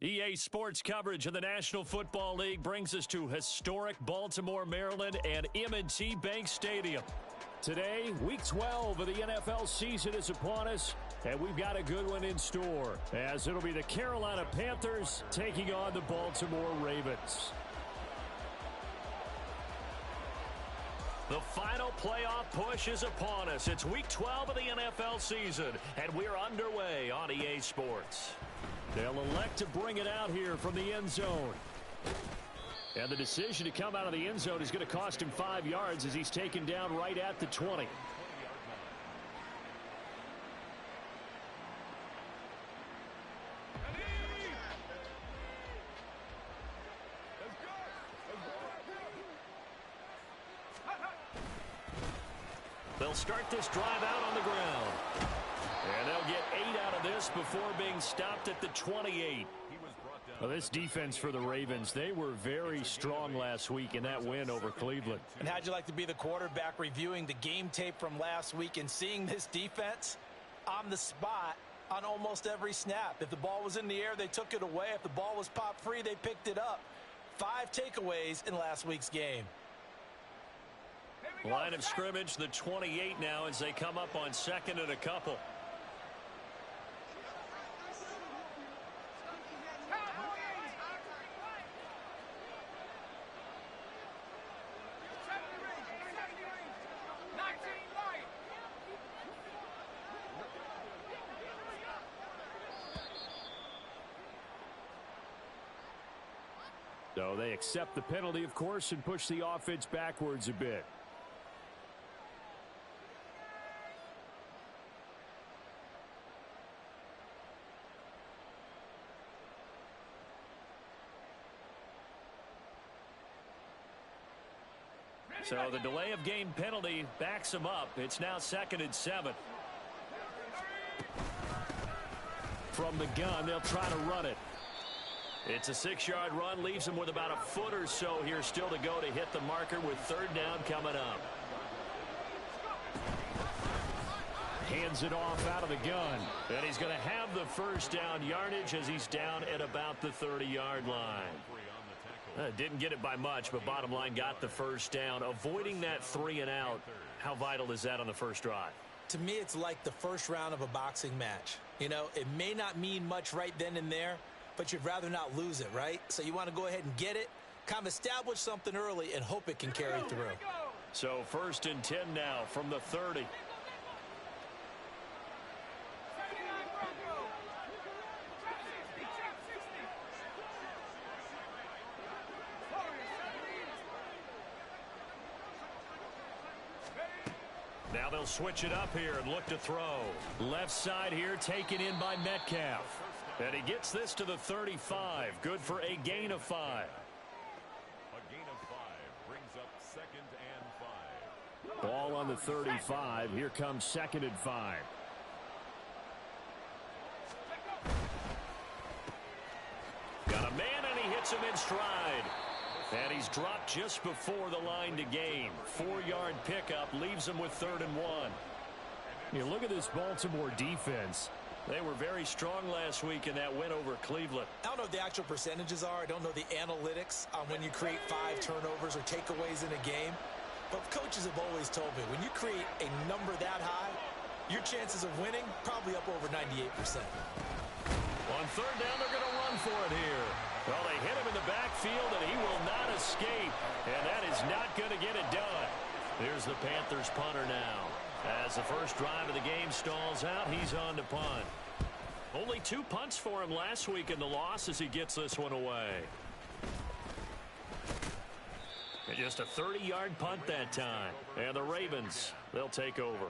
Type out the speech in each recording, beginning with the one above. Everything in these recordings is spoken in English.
EA Sports coverage of the National Football League brings us to historic Baltimore, Maryland, and M&T Bank Stadium. Today, Week 12 of the NFL season is upon us, and we've got a good one in store, as it'll be the Carolina Panthers taking on the Baltimore Ravens. The final playoff push is upon us. It's Week 12 of the NFL season, and we're underway on EA Sports. They'll elect to bring it out here from the end zone. And the decision to come out of the end zone is going to cost him 5 yards as he's taken down right at the 20. They'll start this drive out on the ground. And they'll get 8 out of this before being stopped at the 28. Well, this defense for the Ravens, they were very strong last week in that win over Cleveland. And how'd you like to be the quarterback reviewing the game tape from last week and seeing this defense on the spot on almost every snap? If the ball was in the air, they took it away. If the ball was popped free, they picked it up. 5 takeaways in last week's game. Line of scrimmage, the 28 now as they come up on second and a couple. So they accept the penalty, of course, and push the offense backwards a bit. So the delay of game penalty backs him up. It's now 2nd and 7. From the gun, they'll try to run it. It's a 6-yard run, leaves him with about a foot or so here still to go to hit the marker with 3rd down coming up. Hands it off out of the gun. And he's going to have the 1st down yardage as he's down at about the 30-yard line. Didn't get it by much, but bottom line got the 1st down. Avoiding that 3 and out, how vital is that on the first drive? To me, it's like the first round of a boxing match. You know, it may not mean much right then and there, but you'd rather not lose it, right? So you want to go ahead and get it, kind of establish something early, and hope it can carry through. So 1st and 10 now from the 30. Now they'll switch it up here and look to throw. Left side here taken in by Metcalf. And he gets this to the 35. Good for a gain of 5. A gain of 5 brings up 2nd and 5. Ball on the 35. Here comes 2nd and 5. Got a man and he hits him in stride. And he's dropped just before the line to gain. 4-yard pickup leaves him with 3rd and 1. You look at this Baltimore defense. They were very strong last week in that win over Cleveland. I don't know what the actual percentages are. I don't know the analytics on when you create 5 turnovers or takeaways in a game. But coaches have always told me, when you create a number that high, your chances of winning probably up over 98%. On 3rd down, they're going to run for it here. Well, they hit him in the backfield, and he will not escape. And that is not going to get it done. Here's the Panthers punter now. As the first drive of the game stalls out, he's on to punt. Only 2 punts for him last week in the loss as he gets this one away. And just a 30-yard punt that time. And the Ravens, they'll take over.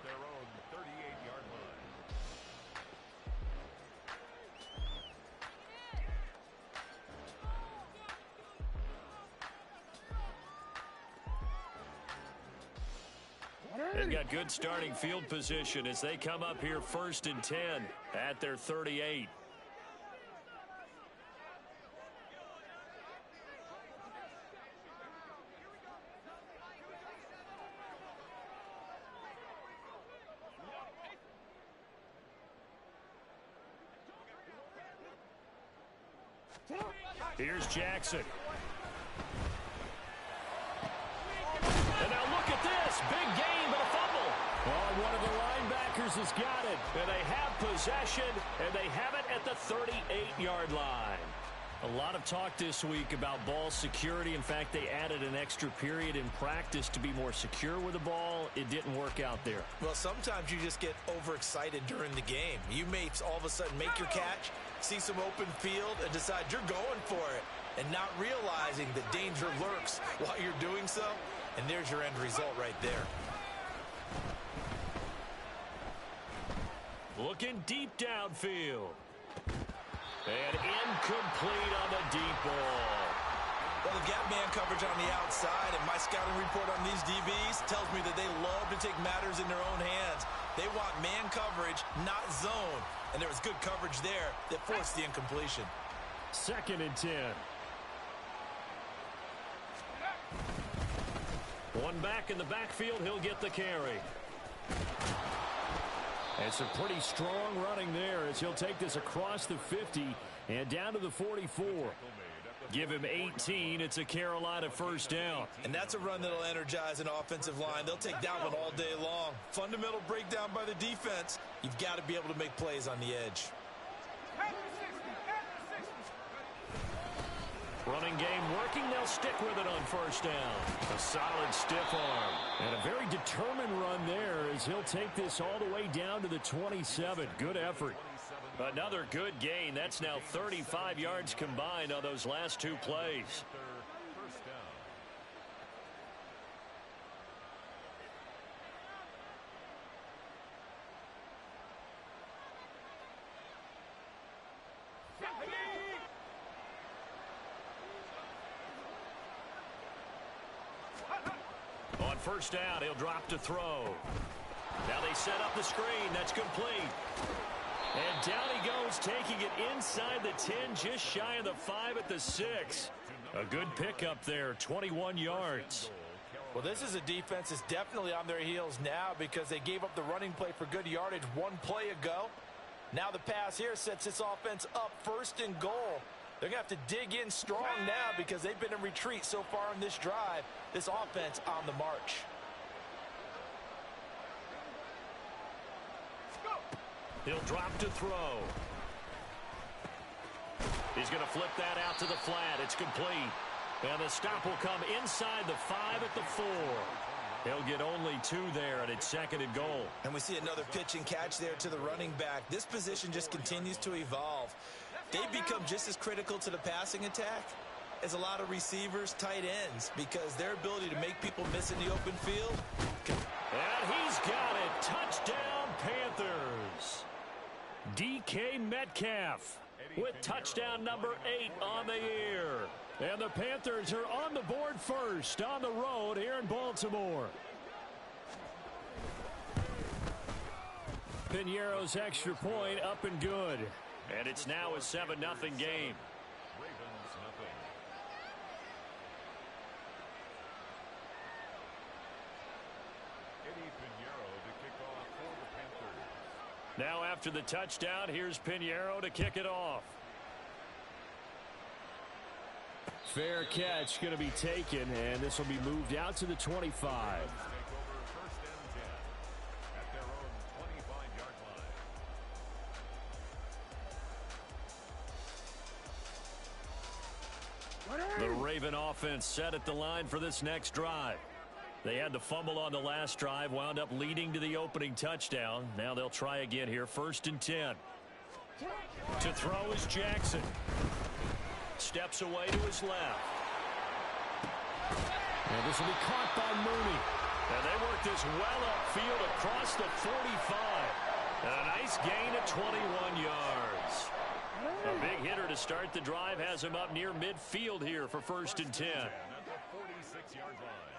They've got good starting field position as they come up here 1st and 10 at their 38. Here's Jackson. And now look at this. Big gain, but a fumble. Oh, one of the linebackers has got it. And they have possession, and they have it at the 38-yard line. A lot of talk this week about ball security. In fact, they added an extra period in practice to be more secure with the ball. It didn't work out there. Well, sometimes you just get overexcited during the game. You may all of a sudden make your catch, see some open field, and decide you're going for it, and not realizing that danger lurks while you're doing so. And there's your end result right there. Looking deep downfield. And incomplete on the deep ball. Well, they've got man coverage on the outside, and my scouting report on these DBs tells me that they love to take matters in their own hands. They want man coverage, not zone. And there was good coverage there that forced the incompletion. 2nd and 10. One back in the backfield, he'll get the carry. And some pretty strong running there as he'll take this across the 50 and down to the 44. Give him 18. It's a Carolina first down. And that's a run that'll energize an offensive line. They'll take that one all day long. Fundamental breakdown by the defense. You've got to be able to make plays on the edge. Running game working. They'll stick with it on first down. A solid stiff arm. And a very determined run there as he'll take this all the way down to the 27. Good effort. Another good gain. That's now 35 yards combined on those last two plays. First down. On first down, he'll drop to throw. Now they set up the screen. That's complete. And down he goes, taking it inside the 10, just shy of the 5 at the 6. A good pickup there, 21 yards. Well, this is a defense that's definitely on their heels now because they gave up the running play for good yardage one play ago. Now the pass here sets this offense up 1st and goal. They're going to have to dig in strong now because they've been in retreat so far in this drive. This offense on the march. He'll drop to throw. He's going to flip that out to the flat. It's complete. And the stop will come inside the 5 at the 4. He'll get only 2 there, and it's 2nd and goal. And we see another pitch and catch there to the running back. This position just continues to evolve. They become just as critical to the passing attack as a lot of receivers, tight ends, because their ability to make people miss in the open field. And he's got it. Touchdown, Panthers. DK Metcalf with touchdown number 8 on the year. And the Panthers are on the board first on the road here in Baltimore. Piñeiro's extra point up and good. And it's now a 7-0 game. Ravens nothing. Eddie Piñeiro to kick off for the Panthers. Now after the touchdown, here's Piñeiro to kick it off. Fair catch going to be taken, and this will be moved out to the 25. Take over 1st and 10 at their own 25-yard line. The Raven offense set at the line for this next drive. They had the fumble on the last drive, wound up leading to the opening touchdown. Now they'll try again here, 1st and 10. To throw is Jackson. Steps away to his left. And this will be caught by Mooney. And they work this well upfield across the 45. And a nice gain of 21 yards. A big hitter to start the drive has him up near midfield here for 1st and 10. At the 46-yard line.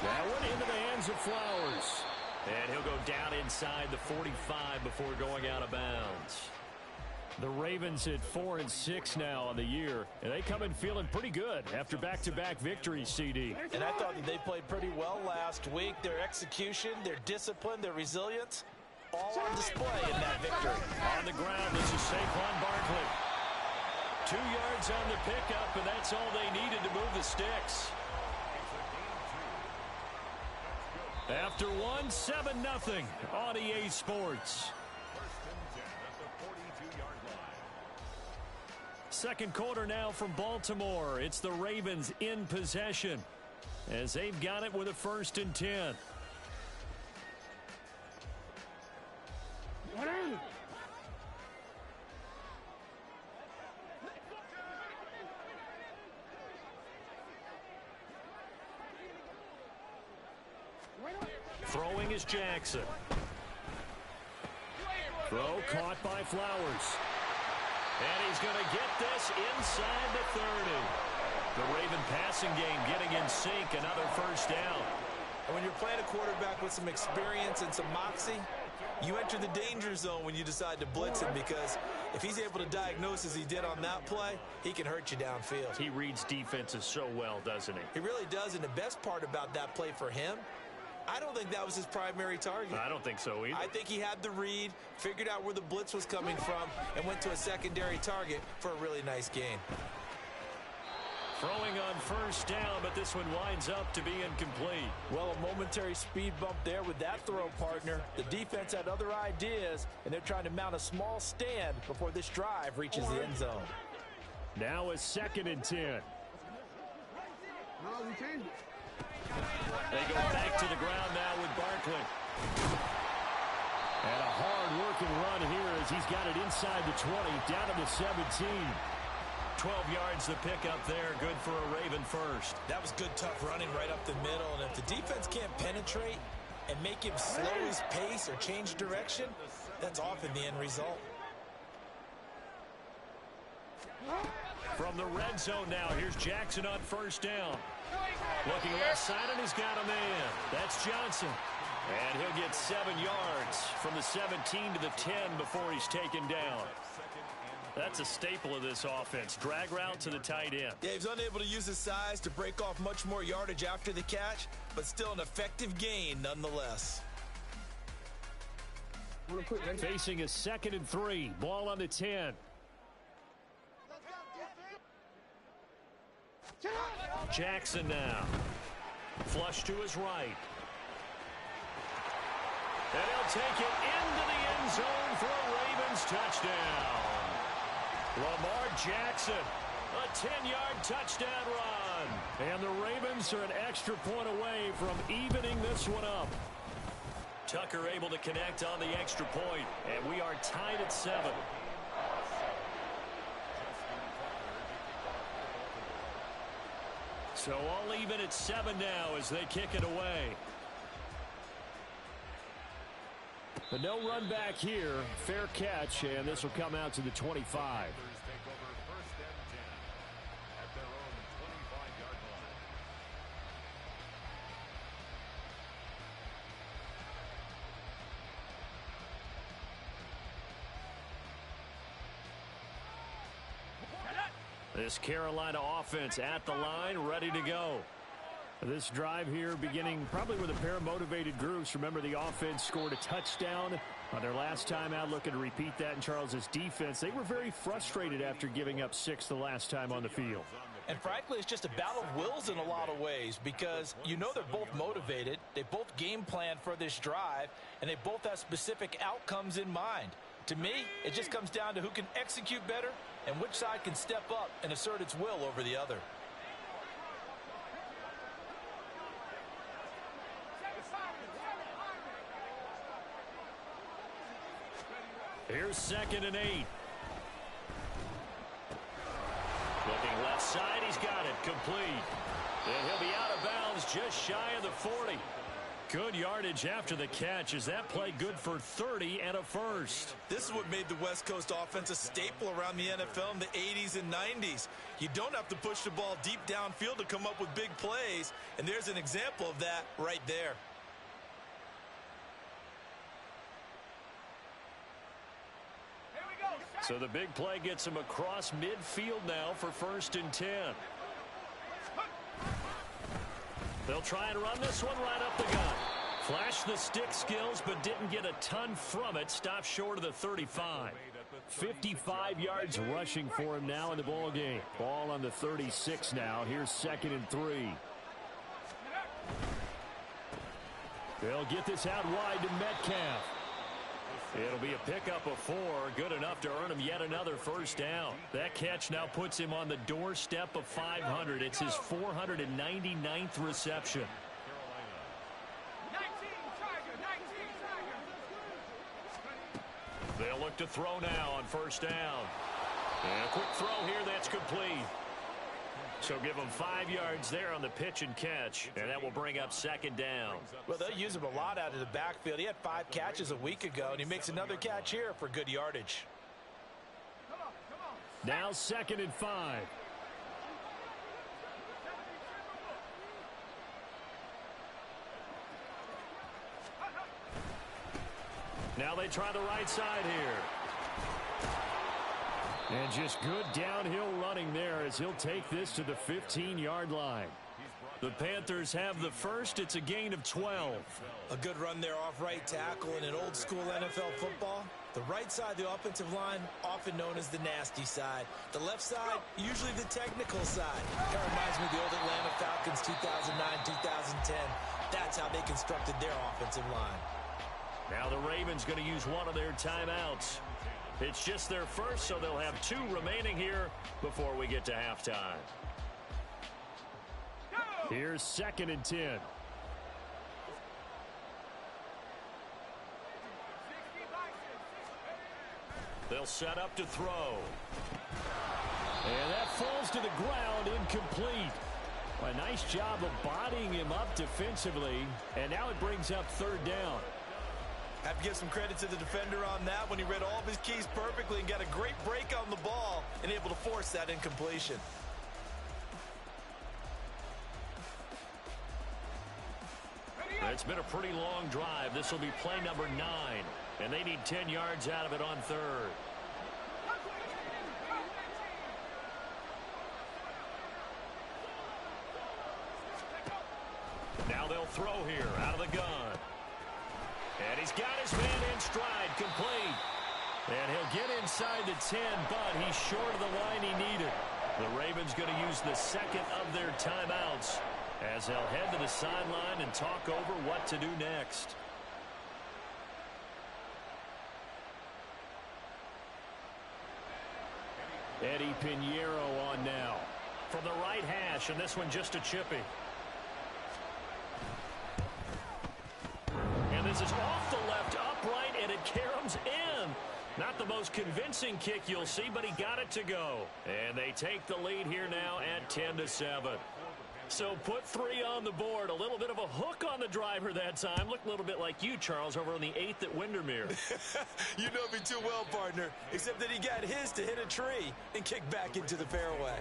That one into the hands of Flowers. And he'll go down inside the 45 before going out of bounds. The Ravens at 4-6 now on the year, and they come in feeling pretty good after back-to-back victories, CD. And I thought that they played pretty well last week. Their execution, their discipline, their resilience, all on display in that victory. On the ground, this is Saquon Barkley. 2 yards on the pickup, and that's all they needed to move the sticks. After one, 7-0 on EA Sports. Second quarter now from Baltimore. It's the Ravens in possession as they've got it with a 1st and 10. Throwing is Jackson. Throw caught by Flowers. And he's going to get this inside the 30. The Raven passing game getting in sync. Another 1st down. And when you're playing a quarterback with some experience and some moxie, you enter the danger zone when you decide to blitz him, because if he's able to diagnose as he did on that play, he can hurt you downfield. He reads defenses so well, doesn't he? He really does, and the best part about that play for him, I don't think that was his primary target. I don't think so either. I think he had the read, figured out where the blitz was coming from, and went to a secondary target for a really nice gain. Throwing on 1st down, but this one winds up to be incomplete. Well, a momentary speed bump there with that throw, partner. The defense had other ideas, and they're trying to mount a small stand before this drive reaches the end zone. Now a 2nd and 10. No, we changed it. They go back to the ground now with Barkley. And a hard-working run here as he's got it inside the 20, down to the 17. 12 yards to pick up there. Good for a Raven 1st. That was good, tough running right up the middle. And if the defense can't penetrate and make him slow his pace or change direction, that's often the end result. From the red zone now, here's Jackson on 1st down. Looking left side, and he's got a man. That's Johnson. And he'll get 7 yards from the 17 to the 10 before he's taken down. That's a staple of this offense. Drag route to the tight end. Yeah, he's unable to use his size to break off much more yardage after the catch, but still an effective gain nonetheless. Facing a 2nd and 3. Ball on the 10. Jackson now. Flush to his right. And he'll take it into the end zone for a Ravens touchdown. Lamar Jackson, a 10-yard touchdown run. And the Ravens are an extra point away from evening this one up. Tucker able to connect on the extra point, and we are tied at 7. So all even at 7 now as they kick it away. But no run back here. Fair catch, and this will come out to the 25. This Carolina offense at the line, ready to go. This drive here beginning probably with a pair of motivated groups. Remember, the offense scored a touchdown on their last time out, looking to repeat that in Charles's defense. They were very frustrated after giving up 6 the last time on the field. And frankly, it's just a battle of wills in a lot of ways, because you know they're both motivated. They both game plan for this drive, and they both have specific outcomes in mind. To me, it just comes down to who can execute better and which side can step up and assert its will over the other. Here's 2nd and 8. Looking left side, he's got it complete. And he'll be out of bounds just shy of the 40. Good yardage after the catch. Is that play good for 30 and a 1st? This is what made the West Coast offense a staple around the NFL in the 80s and 90s. You don't have to push the ball deep downfield to come up with big plays, and there's an example of that right there. So the big play gets him across midfield now for 1st and 10. They'll try and run this one right up the gut. Flashed the stick skills, but didn't get a ton from it. Stopped short of the 35. 55 yards rushing for him now in the ball game. Ball on the 36 now. Here's 2nd and 3. They'll get this out wide to Metcalf. It'll be a pickup of 4, good enough to earn him yet another 1st down. That catch now puts him on the doorstep of 500. It's his 499th reception. They'll look to throw now on 1st down. And a quick throw here that's complete. So give him 5 yards there on the pitch and catch, and that will bring up 2nd down. Well, they'll use him a lot out of the backfield. He had 5 catches a week ago, and he makes another catch here for good yardage. Now 2nd and 5. Now they try the right side here. And just good downhill running there as he'll take this to the 15-yard line. The Panthers have the first. It's a gain of 12. A good run there off right tackle in an old-school NFL football. The right side of the offensive line, often known as the nasty side. The left side, usually the technical side. That reminds me of the old Atlanta Falcons 2009-2010. That's how they constructed their offensive line. Now the Ravens going to use one of their timeouts. It's just their first, so they'll have 2 remaining here before we get to halftime. Here's 2nd and 10. They'll set up to throw. And that falls to the ground, incomplete. A nice job of bodying him up defensively, and now it brings up 3rd down. Have to give some credit to the defender on that when he read all of his keys perfectly and got a great break on the ball and able to force that incompletion. It's been a pretty long drive. This will be play number 9, and they need 10 yards out of it on 3rd. Now they'll throw here out of the gun. And he's got his man in stride, complete. And he'll get inside the 10, but he's short of the line he needed. The Ravens going to use the 2nd of their timeouts as they'll head to the sideline and talk over what to do next. Eddie Pinheiro on now from the right hash, and this one just a chippy. And this is off the left upright, and it caroms in. Not the most convincing kick you'll see, but he got it to go. And they take the lead here now at 10-7. So put 3 on the board. A little bit of a hook on the driver that time. Looked a little bit like you, Charles, over on the 8th at Windermere. You know me too well, partner, except that he got his to hit a tree and kick back into the fairway.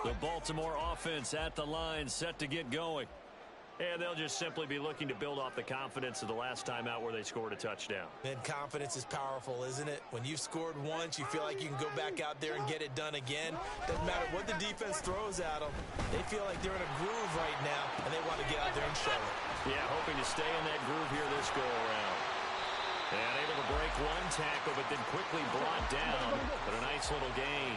The Baltimore offense at the line, set to get going. And they'll just simply be looking to build off the confidence of the last time out where they scored a touchdown. And confidence is powerful, isn't it? When you've scored once, you feel like you can go back out there and get it done again. Doesn't matter what the defense throws at them. They feel like they're in a groove right now, and they want to get out there and show it. Yeah, hoping to stay in that groove here this go-around. And able to break one tackle, but then quickly brought down. But a nice little gain.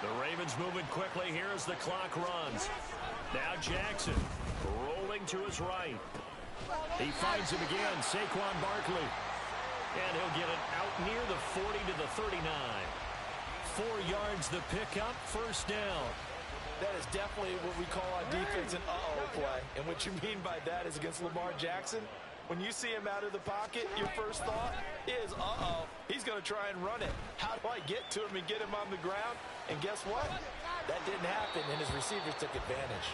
The Ravens moving quickly here as the clock runs. Now Jackson rolling to his right. He finds him again, Saquon Barkley. And he'll get it out near the 40 to the 39. 4 yards the pickup, 1st down. That is definitely what we call on defense an uh-oh play. And what you mean by that is against Lamar Jackson, when you see him out of the pocket, your first thought is, uh-oh, he's going to try and run it. How do I get to him and get him on the ground? And guess what? That didn't happen, and his receivers took advantage.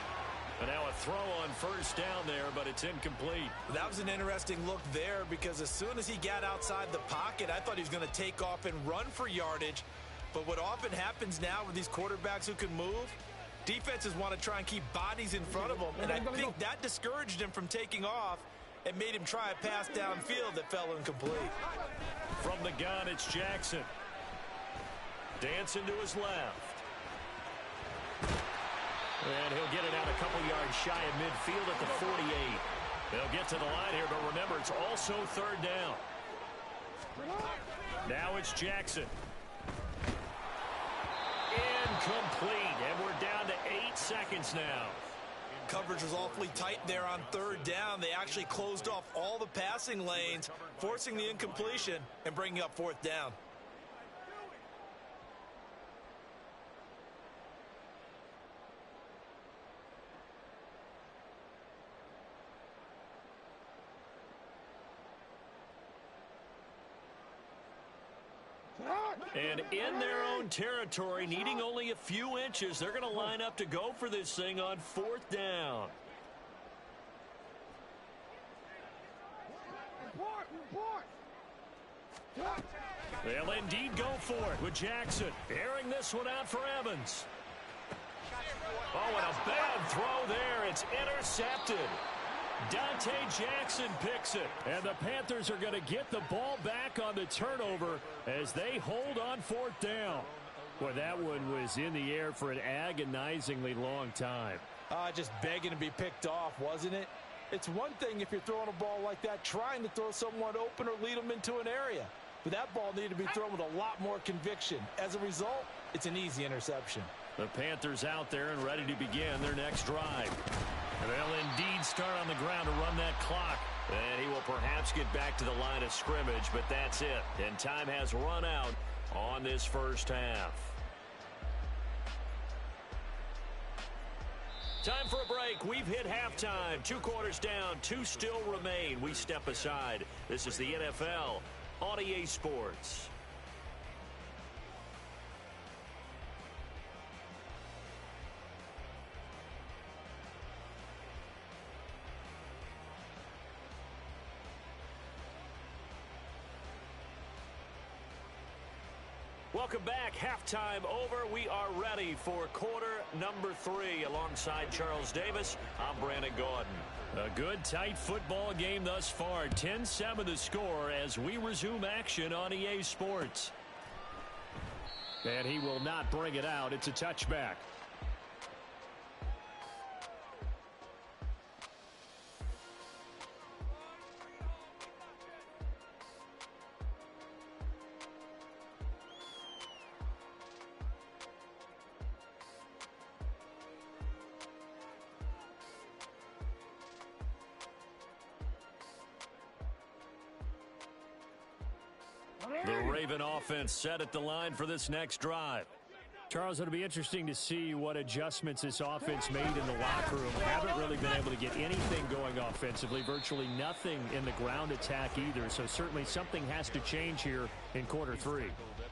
And now a throw on 1st down there, but it's incomplete. That was an interesting look there because as soon as he got outside the pocket, I thought he was going to take off and run for yardage. But what often happens now with these quarterbacks who can move, defenses want to try and keep bodies in front of them, and I think that discouraged him from taking off. and made him try a pass downfield that fell incomplete. From the gun, it's Jackson. Dancing to his left. And he'll get it out a couple yards shy of midfield at the 48. They'll get to the line here, but remember, it's also third down. Now it's Jackson. Incomplete, and we're down to 8 seconds now. Coverage was awfully tight there on third down. They actually closed off all the passing lanes, forcing the incompletion and bringing up fourth down. And in their own territory, needing only a few inches, they're going to line up to go for this thing on fourth down. They'll indeed go for it with Jackson. Airing this one out for Evans. Oh, and a bad throw there. It's intercepted. Dante Jackson picks it. And the Panthers are going to get the ball back on the turnover as they hold on fourth down. Well, that one was in the air for an agonizingly long time. Just begging to be picked off, wasn't it? It's one thing if you're throwing a ball like that, trying to throw someone open or lead them into an area. But that ball needed to be thrown with a lot more conviction. As a result, it's an easy interception. The Panthers out there and ready to begin their next drive. And they'll indeed start on the ground to run that clock. And he will perhaps get back to the line of scrimmage, but that's it. And time has run out on this first half. Time for a break. We've hit halftime. 2 quarters down. 2 still remain. We step aside. This is the NFL on EA Sports. Welcome back. Halftime over. We are ready for quarter number 3. Alongside Charles Davis, I'm Brandon Gaudin. A good, tight football game thus far. 10-7 the score as we resume action on EA Sports. And he will not bring it out. It's a touchback. The Raven offense set at the line for this next drive. Charles, it'll be interesting to see what adjustments this offense made in the locker room. Haven't really been able to get anything going offensively, virtually nothing in the ground attack either. So certainly something has to change here in quarter 3.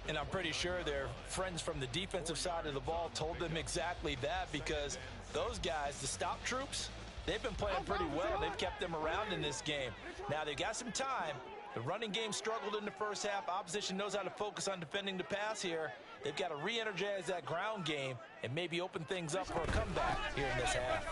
And I'm pretty sure their friends from the defensive side of the ball told them exactly that, because those guys, the stop troops, they've been playing pretty well. They've kept them around in this game. Now they've got some time. The running game struggled in the first half. Opposition knows how to focus on defending the pass here. They've got to re-energize that ground game and maybe open things up for a comeback here in this half.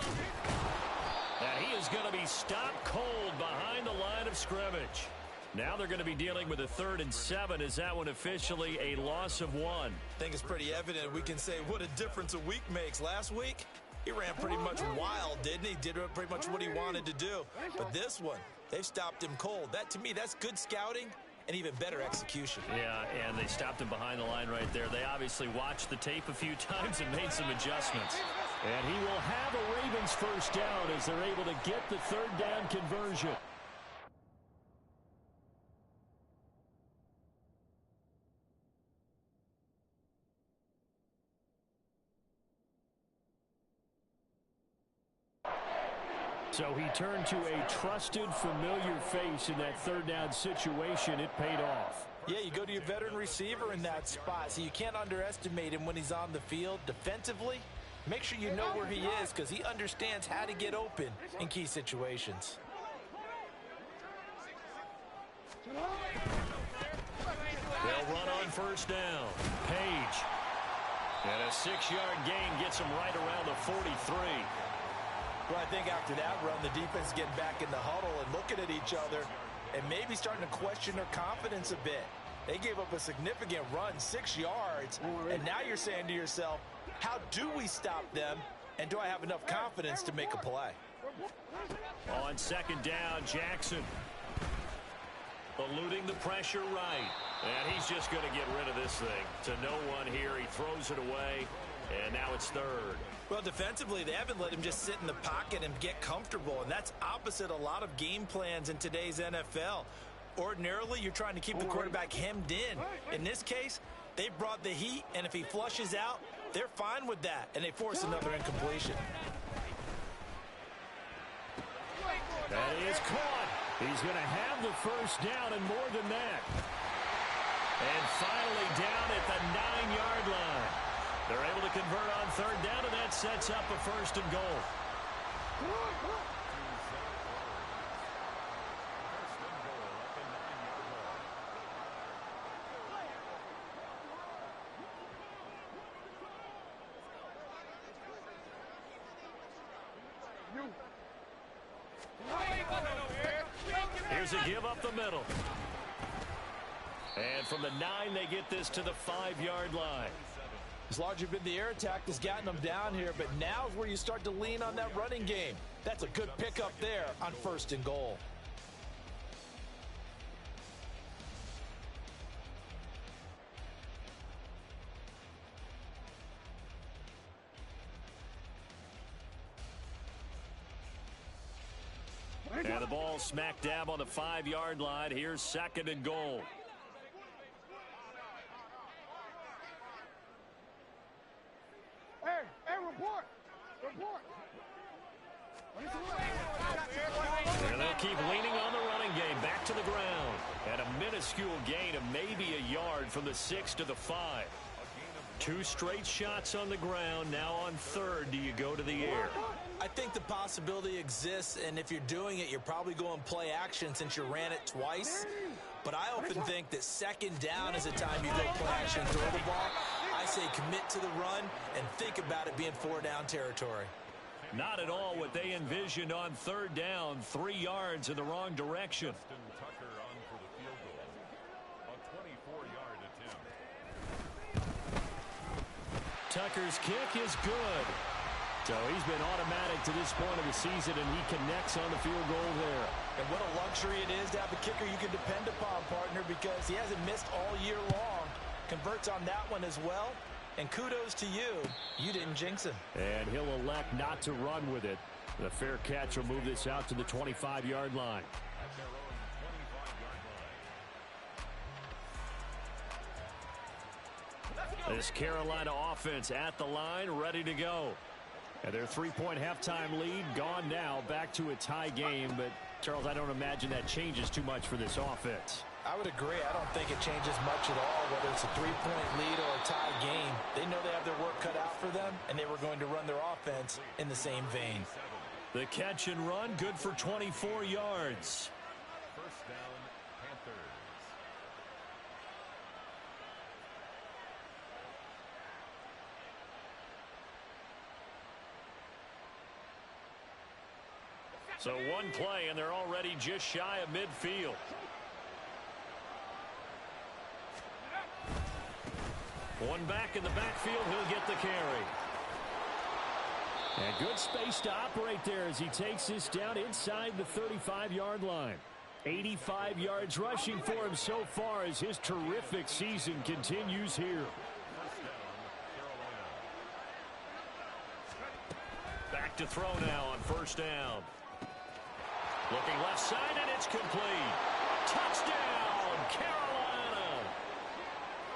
And he is going to be stopped cold behind the line of scrimmage. Now they're going to be dealing with a 3rd and 7. Is that one officially a loss of 1? I think it's pretty evident. We can say what a difference a week makes. Last week, he ran pretty much wild, didn't he? Did pretty much what he wanted to do. But this one, they've stopped him cold. That, to me, that's good scouting and even better execution. Yeah, and they stopped him behind the line right there. They obviously watched the tape a few times and made some adjustments. And he will have a Ravens first down as they're able to get the 3rd down conversion. So he turned to a trusted, familiar face in that 3rd down situation. It paid off. Yeah, you go to your veteran receiver in that spot, so you can't underestimate him when he's on the field. Defensively, make sure you know where he is, because he understands how to get open in key situations. They'll run on first down. Page. And a 6-yard gain gets him right around the 43. Well, I think after that run, the defense is getting back in the huddle and looking at each other and maybe starting to question their confidence a bit. They gave up a significant run, 6 yards, and now you're saying to yourself, how do we stop them, and do I have enough confidence to make a play? On second down, Jackson eluding the pressure right. And he's just going to get rid of this thing to no one here. He throws it away, and now it's third. Well, defensively, they haven't let him just sit in the pocket and get comfortable, and that's opposite a lot of game plans in today's NFL. Ordinarily, you're trying to keep the quarterback hemmed in. In this case, they brought the heat, and if he flushes out, they're fine with that, and they force another incompletion. That is caught. He's going to have the first down and more than that. And finally down at the 9-yard line. They're able to convert on third down, and that sets up a first and goal. Here's a give up the middle. And from the 9, they get this to the 5-yard line. It's largely been the air attack that's gotten them down here, but now's where you start to lean on that running game. That's a good pickup there on first and goal. And the ball smack dab on the 5-yard line. Here's second and goal. Hey, report. And they'll keep leaning on the running game. Back to the ground. And a minuscule gain of maybe a yard from the 6 to the 5. 2 straight shots on the ground. Now on third, do you go to the air? I think the possibility exists, and if you're doing it, you're probably going play action since you ran it twice. But I often think that second down is a time you go play action and throw the ball. I say commit to the run and think about it being 4-down territory. Not at all what they envisioned on third down. 3 yards in the wrong direction. Tucker on for the field goal. A 24-yard attempt. Tucker's kick is good. So he's been automatic to this point of the season, and he connects on the field goal there. And what a luxury it is to have a kicker you can depend upon, partner, because he hasn't missed all year long. Converts on that one as well. And kudos to you. You didn't jinx him. And he'll elect not to run with it. The fair catch will move this out to the 25-yard line. At their own 25-yard line. This Carolina offense at the line, ready to go. And their 3-point halftime lead gone now, back to a tie game. But, Charles, I don't imagine that changes too much for this offense. I would agree. I don't think it changes much at all, whether it's a 3-point lead or a tie game. They know they have their work cut out for them, and they were going to run their offense in the same vein. The catch and run, good for 24 yards. First down, Panthers. So one play, and they're already just shy of midfield. One back in the backfield, he'll get the carry. And good space to operate there as he takes this down inside the 35-yard line. 85 yards rushing for him so far as his terrific season continues here. Back to throw now on first down. Looking left side, and it's complete. Touchdown, Carolina.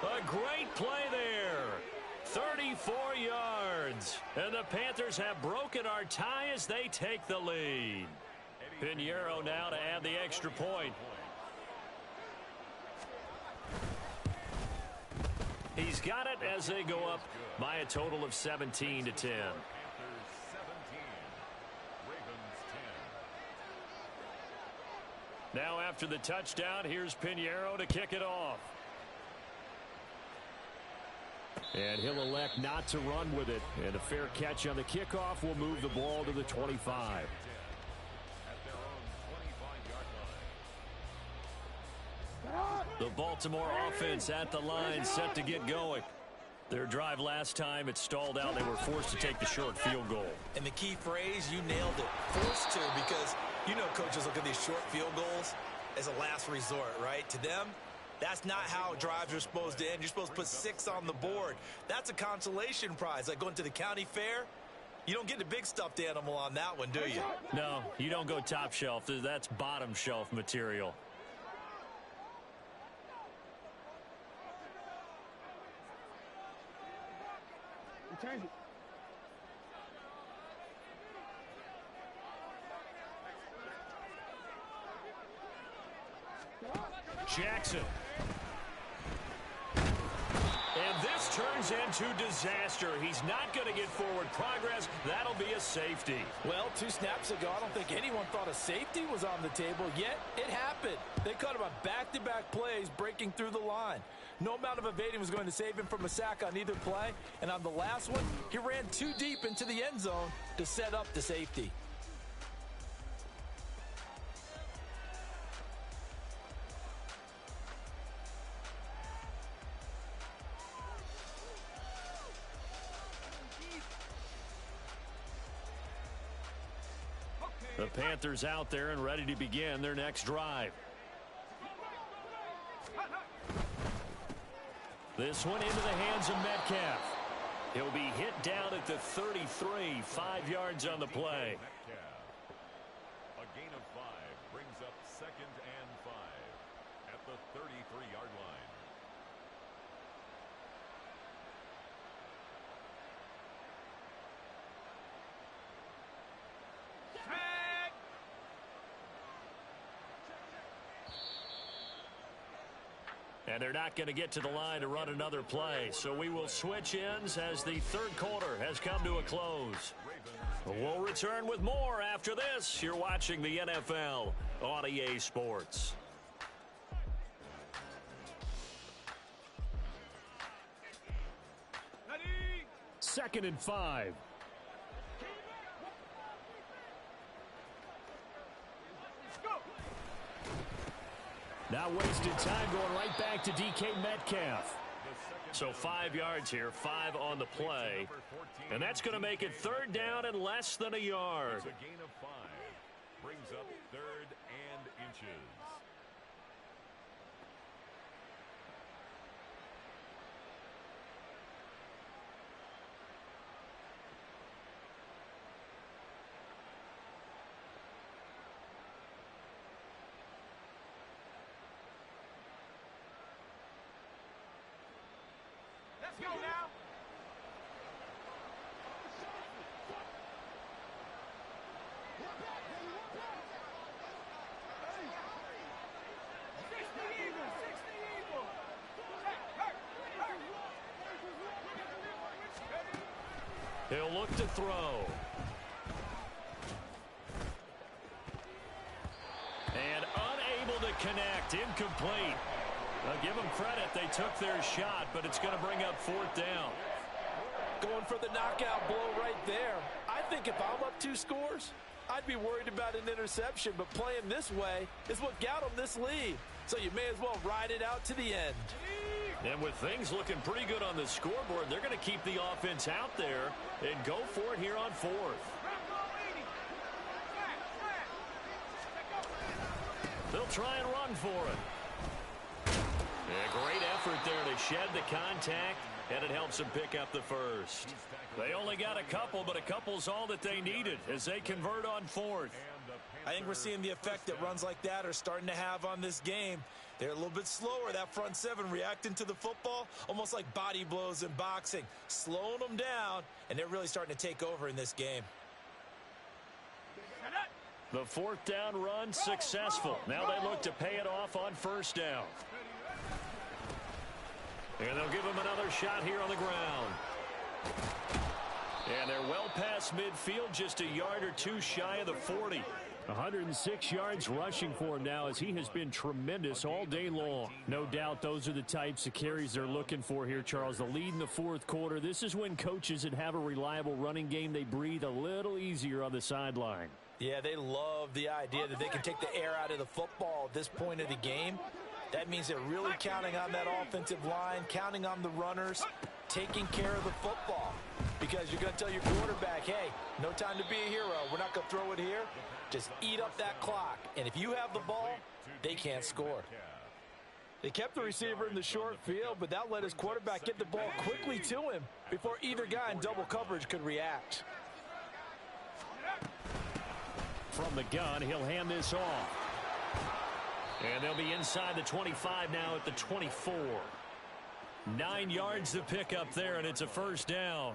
A great play there. 34 yards. And the Panthers have broken our tie as they take the lead. Pinheiro now to add the extra point. He's got it as they go up by a total of 17 to 10. Panthers 17. Ravens 10. Now after the touchdown, here's Pinheiro to kick it off. And he'll elect not to run with it. And a fair catch on the kickoff will move the ball to the 25. The Baltimore offense at the line, set to get going. Their drive last time, it stalled out. They were forced to take the short field goal. And the key phrase, you nailed it. Forced to, because you know coaches look at these short field goals as a last resort, right? To them, that's not how drives are supposed to end. You're supposed to put 6 on the board. That's a consolation prize. Like going to the county fair, you don't get the big stuffed animal on that one, do you? No, you don't go top shelf. That's bottom shelf material. Change it. Jackson. And this turns into disaster. He's not going to get forward progress. That'll be a safety. Well, 2 snaps ago, I don't think anyone thought a safety was on the table, yet it happened. They caught him on back-to-back plays breaking through the line. No amount of evading was going to save him from a sack on either play. And on the last one, he ran too deep into the end zone to set up the safety. The Panthers out there and ready to begin their next drive. This one into the hands of Metcalf. He'll be hit down at the 33, 5 yards on the play. A gain of 5 brings up 2nd and 5 at the 33-yard line. And they're not going to get to the line to run another play. So we will switch ends as the third quarter has come to a close. We'll return with more after this. You're watching the NFL on EA Sports. Second and 5. Now wasted time going right back to DK Metcalf. So 5 yards here, 5 on the play. And that's going to make it third down and less than a yard. It's a gain of 5. Brings up 3rd and inches. Let's go now. He'll look to throw. And unable to connect. Incomplete. Now give them credit. They took their shot, but it's going to bring up 4th down. Going for the knockout blow right there. I think if I'm up 2 scores, I'd be worried about an interception, but playing this way is what got them this lead. So you may as well ride it out to the end. And with things looking pretty good on the scoreboard, they're going to keep the offense out there and go for it here on 4th. They'll try and run for it. A great effort there to shed the contact, and it helps them pick up the first. They only got a couple, but a couple's all that they needed as they convert on 4th. I think we're seeing the effect that runs like that are starting to have on this game. They're a little bit slower, that front 7 reacting to the football, almost like body blows in boxing, slowing them down, and they're really starting to take over in this game. The 4th down run successful. Now they look to pay it off on 1st down. And they'll give him another shot here on the ground. And they're well past midfield, just a yard or 2 shy of the 40. 106 yards rushing for him now, as he has been tremendous all day long. No doubt those are the types of carries they're looking for here, Charles. The lead in the fourth quarter. This is when coaches that have a reliable running game, they breathe a little easier on the sideline. Yeah, they love the idea that they can take the air out of the football at this point of the game. That means they're really counting on that offensive line, counting on the runners, taking care of the football. Because you're going to tell your quarterback, hey, no time to be a hero. We're not going to throw it here. Just eat up that clock. And if you have the ball, they can't score. They kept the receiver in the short field, but that let his quarterback get the ball quickly to him before either guy in double coverage could react. From the gun, he'll hand this off. And they'll be inside the 25 now at the 24. 9 yards to pick up there, and it's a first down.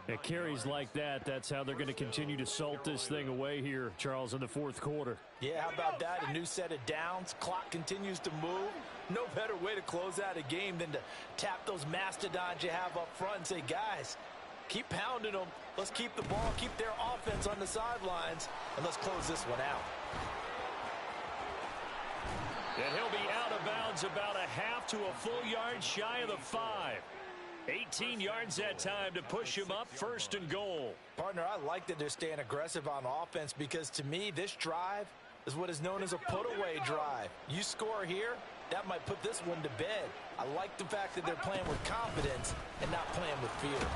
It carries like that. That's how they're going to continue to salt this thing away here, Charles, in the fourth quarter. Yeah, how about that? A new set of downs. Clock continues to move. No better way to close out a game than to tap those mastodons you have up front and say, guys, keep pounding them. Let's keep the ball, keep their offense on the sidelines, and let's close this one out. And he'll be out of bounds about a half to a full yard shy of the 5. 18 yards that time to push him up, first and goal. Partner, I like that they're staying aggressive on offense because to me, this drive is what is known as a put-away drive. You score here, that might put this one to bed. I like the fact that they're playing with confidence and not playing with fear.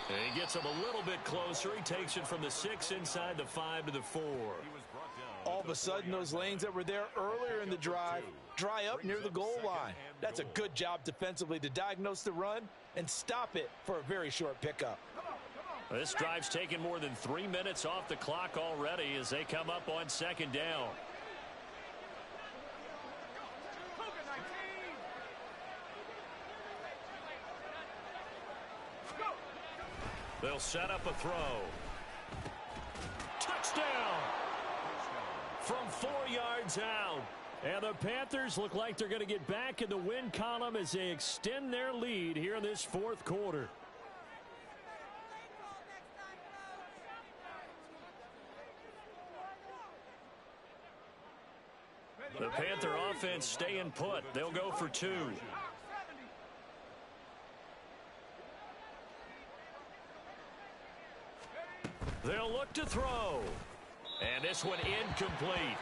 And he gets him a little bit closer. He takes it from the 6 inside the 5 to the 4. All of a sudden, those lanes that were there earlier in the drive dry up near the goal line. That's a good job defensively to diagnose the run and stop it for a very short pickup. This drive's taken more than 3 minutes off the clock already as they come up on second down. They'll set up a throw. Touchdown! From 4 yards out. And the Panthers look like they're going to get back in the win column as they extend their lead here in this fourth quarter. The Panther offense staying put. They'll go for 2. They'll look to throw. And this one incomplete.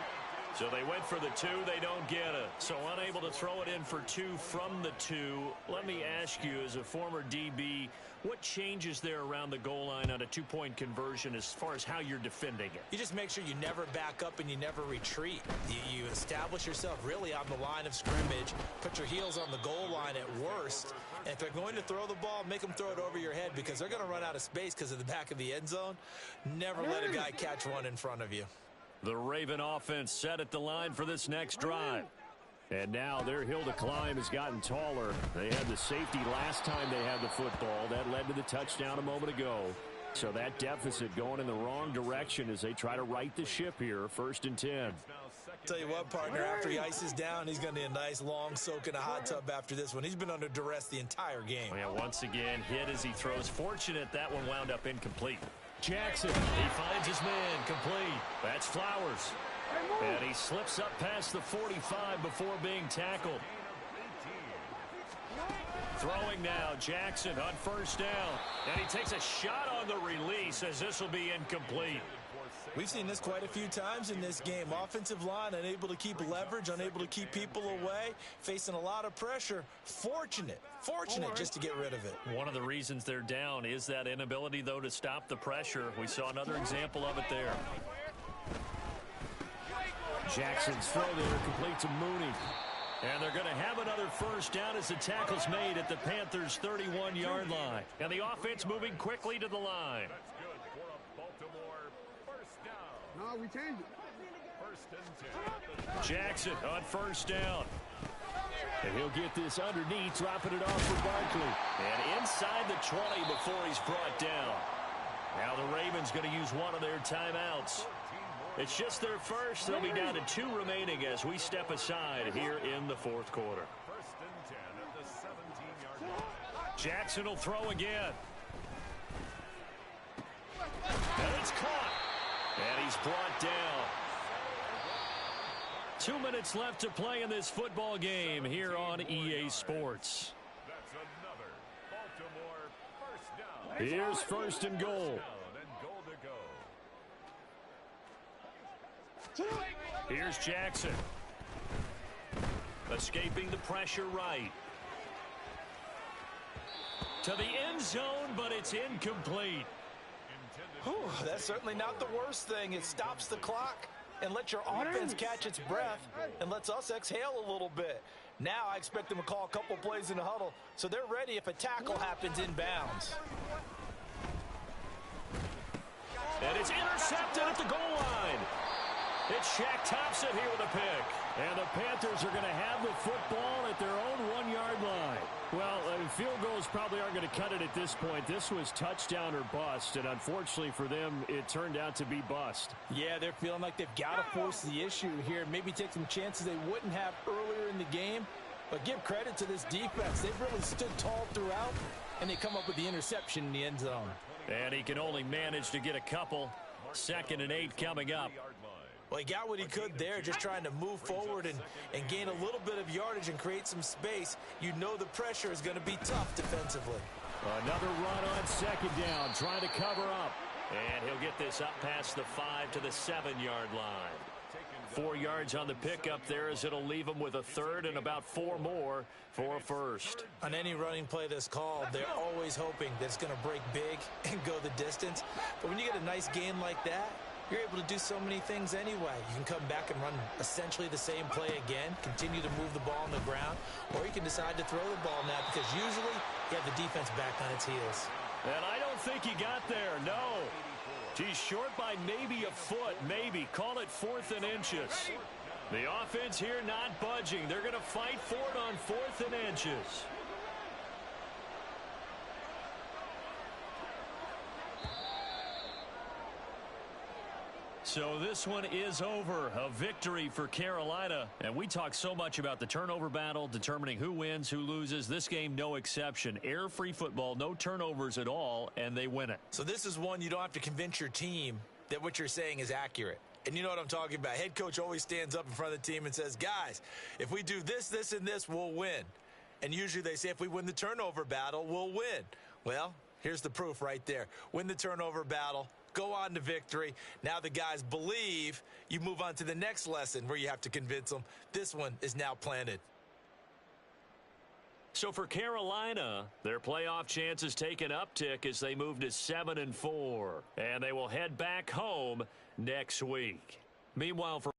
So they went for the 2. They don't get it. So unable to throw it in for 2 from the 2. Let me ask you, as a former DB, what changes there around the goal line on a 2-point conversion as far as how you're defending it? You just make sure you never back up and you never retreat. You establish yourself really on the line of scrimmage, put your heels on the goal line at worst, and if they're going to throw the ball, make them throw it over your head because they're going to run out of space because of the back of the end zone. Never let a guy catch one in front of you. The Raven offense set at the line for this next drive. And now their hill to climb has gotten taller. They had the safety last time they had the football. That led to the touchdown a moment ago. So that deficit going in the wrong direction as they try to right the ship here. 1st and 10. Tell you what, partner, after he ices down, he's going to need a nice long soak in a hot tub after this one. He's been under duress the entire game. Yeah, once again, hit as he throws. Fortunate that one wound up incomplete. Jackson. He finds his man, complete. That's Flowers. And he slips up past the 45 before being tackled. Throwing now, Jackson on 1st down. And he takes a shot on the release as this will be incomplete. We've seen this quite a few times in this game. Offensive line unable to keep leverage, unable to keep people away, facing a lot of pressure. Fortunate just to get rid of it. One of the reasons they're down is that inability, though, to stop the pressure. We saw another example of it there. Jackson's throw there complete to Mooney. And they're going to have another 1st down as the tackle's made at the Panthers' 31-yard line. And the offense moving quickly to the line. No, we changed it. 1st and 10. Jackson on 1st down. And he'll get this underneath, dropping it off for Barkley. And inside the 20 before he's brought down. Now the Ravens going to use one of their timeouts. It's just their first. They'll be down to 2 remaining as we step aside here in the fourth quarter. 1st and 10 at the 17-yard line. Jackson will throw again. And it's caught. And he's brought down. 2 minutes left to play in this football game here on EA Sports. That's another Baltimore first down. Here's first and goal. Here's Jackson. Escaping the pressure right. To the end zone, but it's incomplete. Whew, that's certainly not the worst thing. It stops the clock and lets your offense catch its breath and lets us exhale a little bit. Now I expect them to call a couple plays in the huddle so they're ready if a tackle happens inbounds. And it's intercepted at the goal line. It's Shaq Thompson here with a pick. And the Panthers are going to have the football at their own 1-yard line. Well, field goals probably aren't going to cut it at this point. This was touchdown or bust, and unfortunately for them, it turned out to be bust. Yeah, they're feeling like they've got to force the issue here. Maybe take some chances they wouldn't have earlier in the game. But give credit to this defense. They've really stood tall throughout, and they come up with the interception in the end zone. And he can only manage to get a couple. 2nd and 8 coming up. Well, he got what he could there, just trying to move forward and gain a little bit of yardage and create some space. You know the pressure is going to be tough defensively. Another run on 2nd down, trying to cover up. And he'll get this up past the 5 to the 7-yard line. 4 yards on the pickup there as it'll leave him with a 3rd and about 4 more for a first. On any running play that's called, they're always hoping that it's going to break big and go the distance. But when you get a nice gain like that, you're able to do so many things anyway. You can come back and run essentially the same play again, continue to move the ball on the ground, or you can decide to throw the ball now because usually you have the defense back on its heels. And I don't think he got there, no. He's short by maybe a foot, maybe. Call it 4th and inches. The offense here not budging. They're going to fight for it on 4th and inches. So this one is over. A victory for Carolina. And we talk so much about the turnover battle, determining who wins, who loses. This game, no exception. Air-free football, no turnovers at all, and they win it. So this is one you don't have to convince your team that what you're saying is accurate. And you know what I'm talking about. Head coach always stands up in front of the team and says, guys, if we do this, this, and this, we'll win. And usually they say if we win the turnover battle, we'll win. Well, here's the proof right there. Win the turnover battle. Go on to victory. Now the guys believe. You move on to the next lesson where you have to convince them. This one is now planted. So for Carolina, their playoff chances take an uptick as they move to 7-4. And they will head back home next week. Meanwhile, for